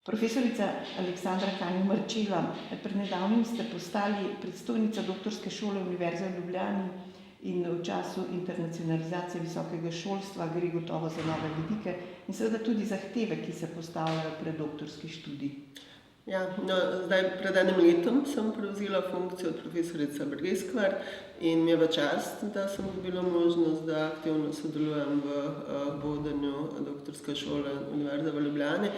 Profesorica Aleksandra Kanjo-Marčeva, pred nedavnim ste postali predstojnica doktorske šole Univerze v Ljubljani in v času internacionalizacije visokega šolstva gre gotovo za nove vidike in seveda tudi zahteve, ki se postavljajo pred doktorski študij. Ja, zdaj pred enim letom sem prevzela funkcijo od profesorice Breskvar in mi je v čast, da sem dobila možnost, da aktivno sodelujem v vodenju doktorske šole Univerze v Ljubljani.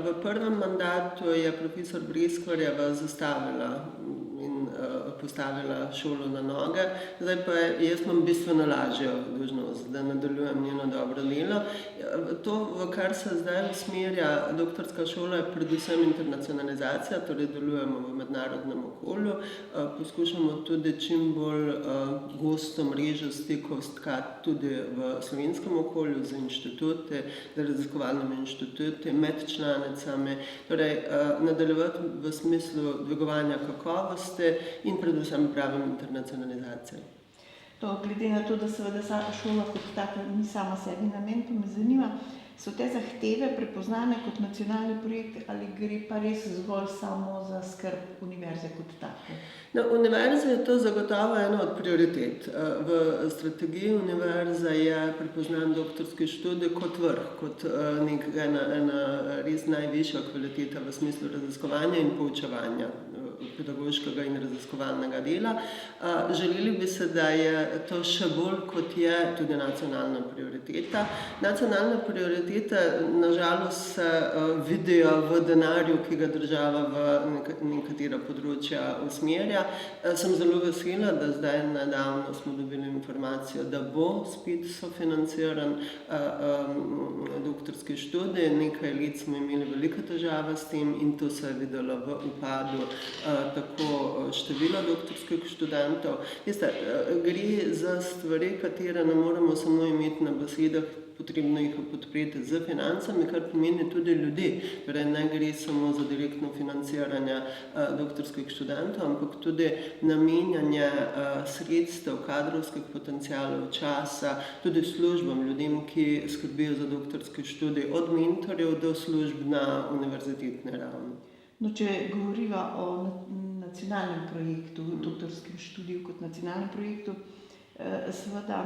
V prvem mandatu je profesor Breskvarjeva zastavila in postavila šolo na noge. Zdaj pa jaz imam bistveno lažjo dolžnost, da nadaljujem njeno dobro delo. To, v kar se zdaj usmerja doktorska šola, je predvsem internacionalizacija, torej delujemo v mednarodnem okolju. Poskušamo tudi čim bolj gosto mrežo stikov stkati tudi v slovenskem okolju z inštituti, z raziskovalnimi inštituti, med članicami, torej nadaljevati v smislu dvigovanja kakovosti in predvsem pravim internacionalizacije. To, glede na to, da seveda šola kot taka ni sama sebi namen, pa me zanima, so te zahteve prepoznane kot nacionalni projekt ali gre pa res zgolj samo za skrb univerze kot take? Na univerzi je to zagotovo ena od prioritet. V strategiji univerze je prepoznan doktorski študij kot vrh, kot ena res najvišja kvaliteta v smislu raziskovanja in poučevanja pedagoškega in raziskovalnega dela. Želeli bi se, da je to še bolj kot je tudi nacionalna prioriteta. Nacionalne prioritete nažalost se vidijo v denarju, ki ga država v nekatera področja usmerja. Sem zelo vesela, da zdaj nedavno smo dobili informacijo, da bo spet sofinanciran doktorski študij. Nekaj let smo imeli velike težave s tem in to se je videlo v upadu tako števila doktorskih študentov. Veste, gre za stvari, katere ne moremo samo imeti na besedah, potrebno jih podpreti z financami, kar pomeni tudi ljudi. Torej ne gre samo za direktno financiranje doktorskih študentov, ampak tudi namenjanje sredstev, kadrovskih potencialov, časa, tudi službam, ljudem, ki skrbijo za doktorski študij, od mentorjev do služb na univerzitetni ravni. No, če govoriva o nacionalnem projektu, doktorskem študiju kot nacionalnem projektu, seveda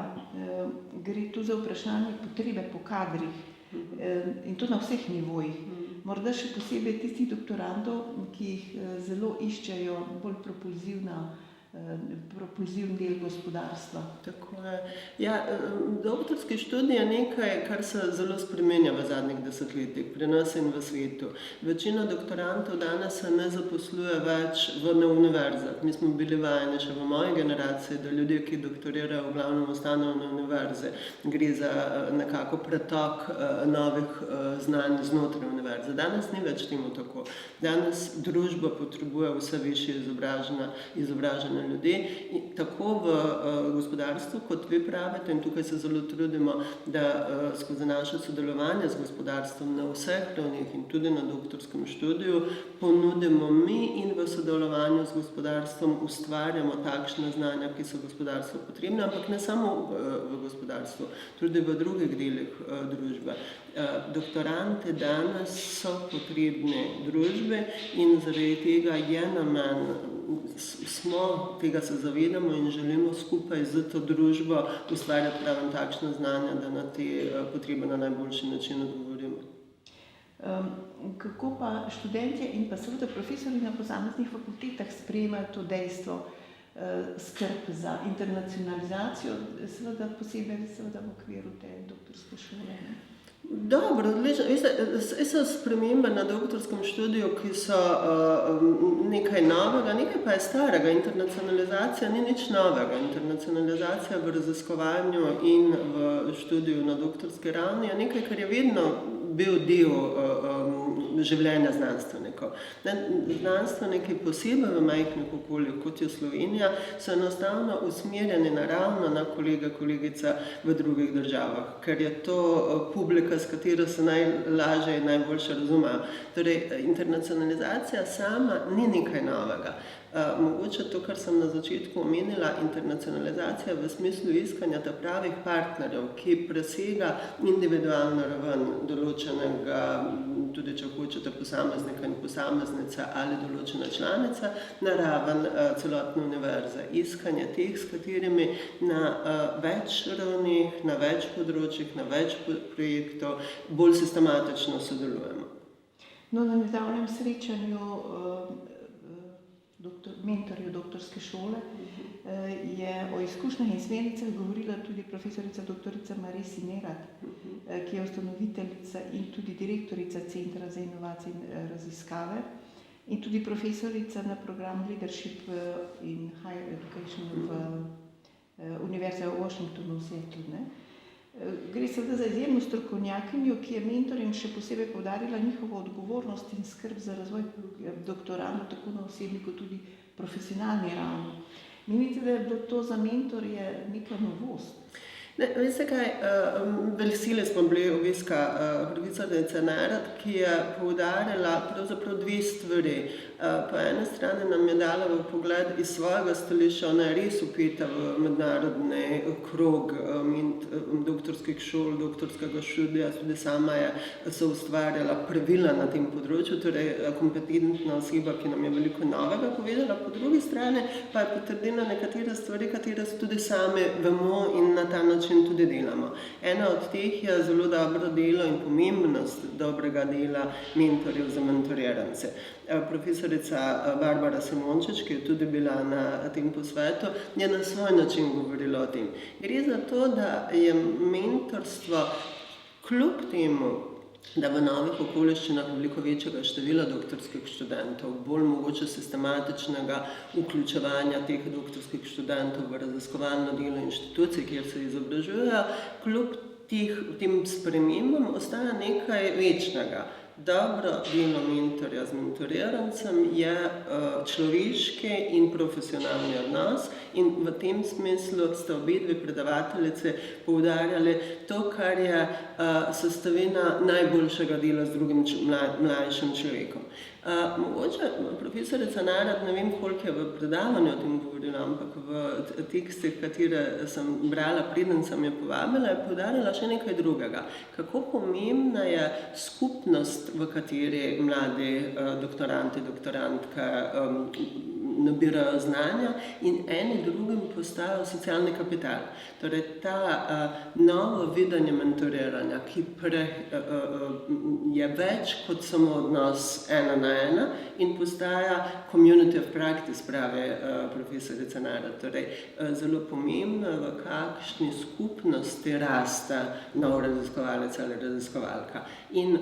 gre tu za vprašanje potrebe po kadrih in to na vseh nivojih. Morda še posebej tistih doktorandov, ki jih zelo iščejo bolj propulzivni del gospodarstva. Tako je. Ja, doktorski študij je nekaj, kar se zelo spremenja v zadnjih desetletjih pri nas in v svetu. Večina doktorantov danes se ne zaposluje več na univerzah. Mi smo bili vajeni še v moji generaciji, da ljudje, ki doktorirajo, v glavnem ostanejo na univerzi. Gre za nekako pretok novih znanj znotraj univerze. Danes ni več temu tako. Danes družba potrebuje vse višje izobražene ljudi, tako v gospodarstvu, kot vi pravite, in tukaj se zelo trudimo, da skozi naše sodelovanje z gospodarstvom na vseh ravneh in tudi na doktorskem študiju ponudimo mi in v sodelovanju z gospodarstvom ustvarjamo takšne znanja, ki so gospodarstvu potrebne, ampak ne samo v gospodarstvu, tudi v drugih delih družbe. Doktoranti danes so potrebni družbi in zaradi tega je namen, tega se zavedamo in želimo skupaj z to družbo ustvarjati pravim takšne znanja, da na te potrebe na najboljši način odgovorimo. Kako pa študentje in pa seveda profesorji na posameznih fakultetah sprejemajo to dejstvo, skrb za internacionalizacijo, seveda posebej v okviru te doktorske šole? Dobro, odlično. So spremembe na doktorskem študiju, ki so nekaj novega, nekaj pa je starega. Internacionalizacija ni nič novega. Internacionalizacija v raziskovanju in v študiju na doktorski ravni je nekaj, kar je vedno bil del življenja znanstvenikov. Znanstveniki posebej v majhnih okoljih, kot je Slovenija, so enostavno usmerjeni naravno na kolega, kolegica v drugih državah, ker je to publika, s katero se najlažje in najboljše razumejo. Torej, internacionalizacija sama ni nekaj novega. Mogoče to, kar sem na začetku omenila, internacionalizacija v smislu iskanja ta pravih partnerjev, ki presega individualno raven določenega, tudi če hočete posameznika in posameznica ali določena članica, na raven celotne univerze. Iskanje teh, s katerimi na več ravneh, na več področjih, na več projektov bolj sistematično sodelujemo. No, na nedavnem srečanju mentorjev doktorske šole je o izkušnjah in smernicah govorila tudi profesorica doktorica Marisa Nerat, ki je ustanoviteljica in tudi direktorica Centra za inovacije in raziskave in tudi profesorica na programu Leadership in Higher Education v Univerzi v Washingtonu v Seattlu. Gre seveda za izjemno strokovnjakinjo, ki je mentorjem še posebej poudarila njihovo odgovornost in skrb za razvoj doktorandov, tako na osebni kot tudi profesionalni ravni. Menite, da je bilo to za mentorje neka novost? Veste kaj, veseli smo bili obiska profesorice Nerat, ki je poudarila pravzaprav dve stvari. Po eni strani nam je dala v pogled iz svojega stališča, ona je res vpeta v mednarodni krog doktorskih šol, doktorskega študija, tudi sama je soustvarjala pravila na tem področju, torej kompetentna oseba, ki nam je veliko novega povedala. Po drugi strani pa je potrdila nekatere stvari, katere tudi sami vemo in na ta način tudi delamo. Ena od teh je zelo dobro delo in pomembnost dobrega dela mentorjev za mentorirance. Profesorica Barbara Simončič, ki je tudi bila na tem posvetu, je na svoj način govorila o tem. Gre za to, da je mentorstvo kljub temu, da v novih okoliščinah veliko večjega števila doktorskih študentov, bolj mogoče sistematičnega vključevanja teh doktorskih študentov v raziskovalno delo inštitucij, kjer se izobražujejo, kljub tem spremembam ostaja nekaj večnega. Dobro delo mentorja z mentorirancem je človeški in profesionalni odnos in v tem smislu ste obedve predavateljice poudarjali to, kar je sestavina najboljšega dela z drugim mlajšim človekom. Mogoče profesorica Nerat, ne vem, koliko je v predavanju o tem govorila, ampak v tekstih, katere sem brala, preden sem jo povabila, je poudarjala še nekaj drugega. Kako pomembna je skupnost, v kateri mladi doktoranti, doktorantke nabirajo znanja in eni drugim postajajo socialni kapital. Torej, ta novo videnje mentoriranja, ki je več kot samo odnos ena na ena in postaja community of practice, pravi profesorica Nerat. Torej, zelo pomembno je, v kakšni skupnosti raste nov raziskovalec ali raziskovalka. In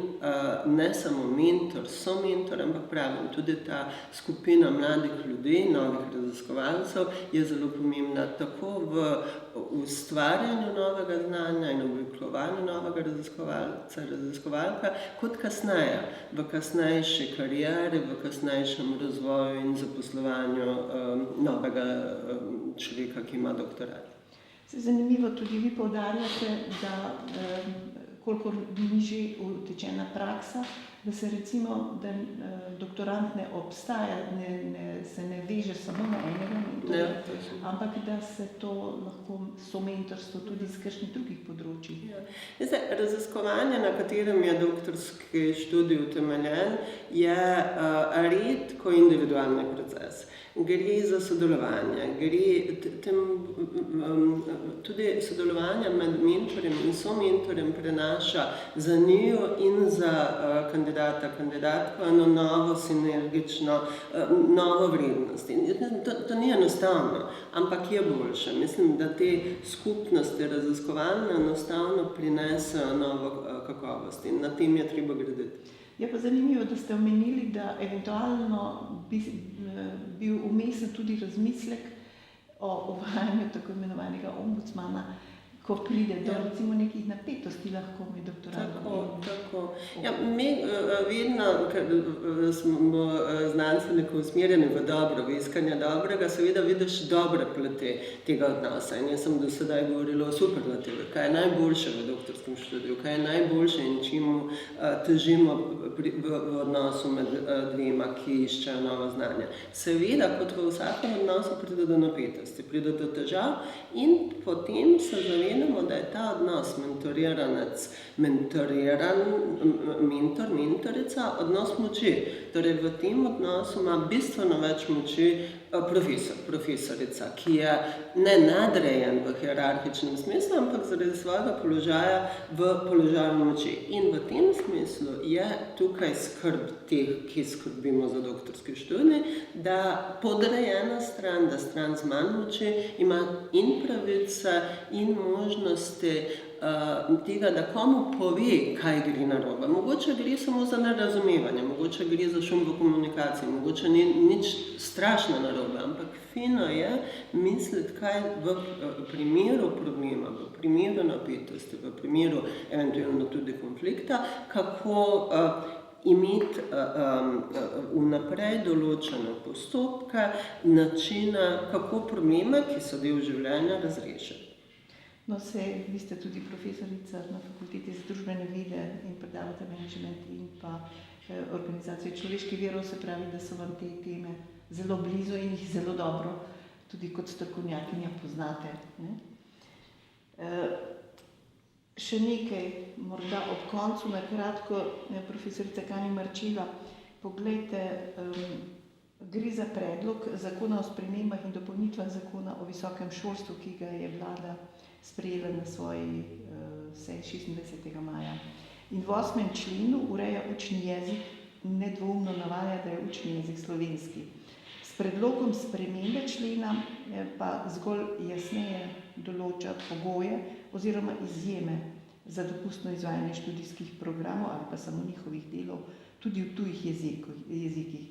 ne samo mentor, somentor, ampak pravim, tudi ta skupina mladih ljudi, novih raziskovalcev, je zelo pomembna tako v ustvarjanju novega znanja in oblikovanju novega raziskovalca, raziskovalka, kot kasneje, v kasnejši karieri, v kasnejšem razvoju in zaposlovanju novega človeka, ki ima doktorat. Zanimivo, tudi vi poudarjate, da kolikor ni že utečena praksa, da se recimo, da doktorant ne obstaja, se ne veže samo na enega mentorja, ampak da se to lahko somentorstvo tudi z kakšnih drugih področjih. Raziskovanje, na katerem je doktorski študij utemeljen, je redko individualni proces. Gre za sodelovanje, tudi sodelovanje med mentorjem in somentorjem prenaša za njo in za kandidatko eno novo sinergično, novo vrednost. To ni enostavno, ampak je boljše. Mislim, da te skupnosti raziskovalne enostavno prinesejo novo kakovost in na tem je treba graditi. Je pa zanimivo, da ste omenili, da eventualno bi bil vmesen tudi razmislek o uvajanju tako imenovanega ombudsmana ko pride do recimo nekih napetosti lahko med doktorantom. Tako. Ja, mi vedno, ker smo znanstveniki usmerjeni v dobro, v iskanje dobrega, seveda vidiš dobre plati tega odnosa. In jaz sem do sedaj govorila o superlativih, kaj je najboljše v doktorskem študiju, kaj je najboljše in čemu težimo v odnosu med dvema, ki iščejo nova znanja. Seveda, kot v vsakem odnosu, pride do napetosti, pride do težav in potem se zavedamo, da je ta odnos mentoriranec, mentorica, odnos moči. Torej v tem odnosu ima bistveno več moči profesorica, ki je ne nadrejen v hierarhičnem smislu, ampak zaradi svojega položaja v položaju moči. In v tem smislu je tukaj skrb teh, ki skrbimo za doktorski študij, da podrejena stran, da stran z manj moči ima in pravice in možnosti tega, da komu pove, kaj gre narobe. Mogoče gre samo za nerazumevanje, mogoče gre za šum v komunikaciji, mogoče ni nič strašno narobe, ampak fino je misliti, kaj v primeru problema, v primeru napetosti, v primeru eventualno tudi konflikta, kako imeti vnaprej določene postopke, načine, kako probleme, ki so del življenja, razrešiti. No, vi ste tudi profesorica na Fakulteti za družbene vede in predavate menedžment in pa organizacijo človeških virov, se pravi, da so vam te teme zelo blizu in jih zelo dobro tudi kot strokovnjakinja poznate. Še nekaj, morda ob koncu, na kratko, profesorica Kani Marčeva, poglejte, gre za predlog zakona o spremembah in dopolnitvah zakona o visokem šolstvu, ki ga je vlada sprejela na svoji seji 26. maja. In v 8. členu ureja učni jezik, nedvoumno navaja, da je učni jezik slovenski. S predlogom spremembe člena pa zgolj jasneje določa pogoje oziroma izjeme za dopustno izvajanje študijskih programov ali pa samo njihovih delov, tudi v tujih jezikih.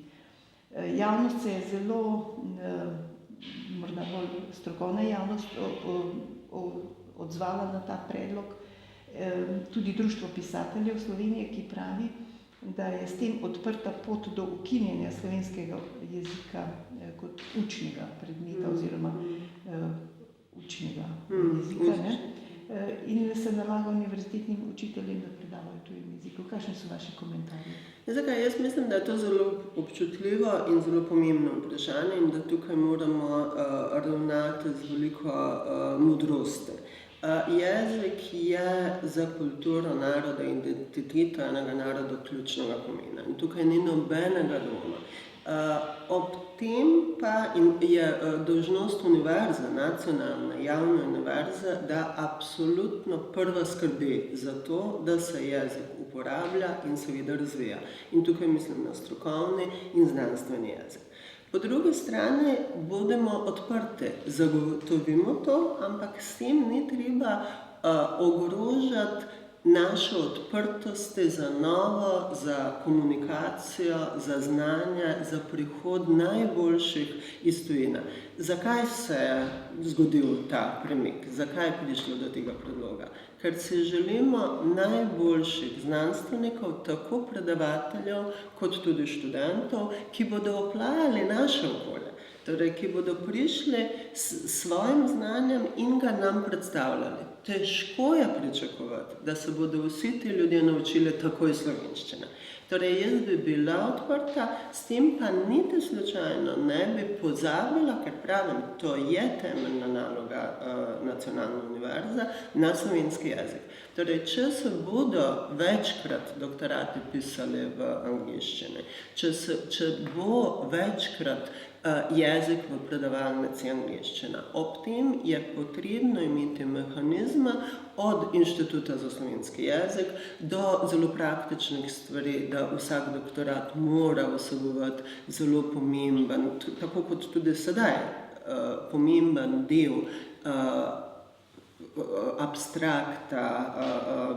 Javnost se je zelo, morda bolj strokovna javnost, odzvala na ta predlog. Tudi Društvo pisateljev Slovenije, ki pravi, da je s tem odprta pot do ukinjanja slovenskega jezika kot učnega predmeta oziroma učnega jezika, in se nalaga univerzitetnim učiteljem, da predavajo v tujem jeziku. Kakšni so vaši komentarji? Jaz mislim, da je to zelo občutljivo in zelo pomembno vprašanje in da tukaj moramo ravnati z veliko modrosti. Jezik je za kulturo naroda in identiteto enega naroda ključnega pomena in tukaj ni nobenega dvoma. Ob tem pa je dolžnost univerze, nacionalne, javne univerze, da absolutno prva skrbi za to, da se jezik uporablja in seveda razvija. In tukaj mislim na strokovni in znanstveni jezik. Po drugi strani bodimo odprti, zagotovimo to, ampak s tem ni treba ogrožati naše odprtosti za novo, za komunikacijo, za znanje, za prihod najboljših iz tujine. Zakaj se je zgodil ta premik? Zakaj je prišlo do tega predloga? Ker si želimo najboljših znanstvenikov, tako predavateljev kot tudi študentov, ki bodo oplajali naše okolje. Torej, ki bodo prišli s svojim znanjem in ga nam predstavljali. Težko je pričakovati, da se bodo vsi ti ljudje naučili takoj slovenščine. Torej, jaz bi bila odprta, s tem pa niti slučajno ne bi pozabila, ker pravim, to je temeljna naloga nacionalne univerze, na slovenski jezik. Torej, če se bodo večkrat doktorati pisali v angleščini, če bo večkrat jezik v predavalnici angleščina. Ob tem je potrebno imeti mehanizme od Inštituta za slovenski jezik do zelo praktičnih stvari, da vsak doktorat mora vsebovati zelo pomemben, tako kot tudi sedaj, pomemben del abstrakta,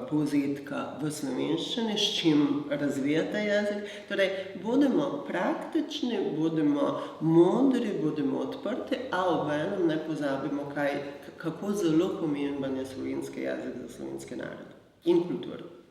povzetka v slovenščini, s čim razvijate jezik. Torej, bodimo praktični, bodimo modri, bodimo odprti, a obenem ne pozabimo, kako zelo pomemben je slovenski jezik za slovenski narod in kulturo.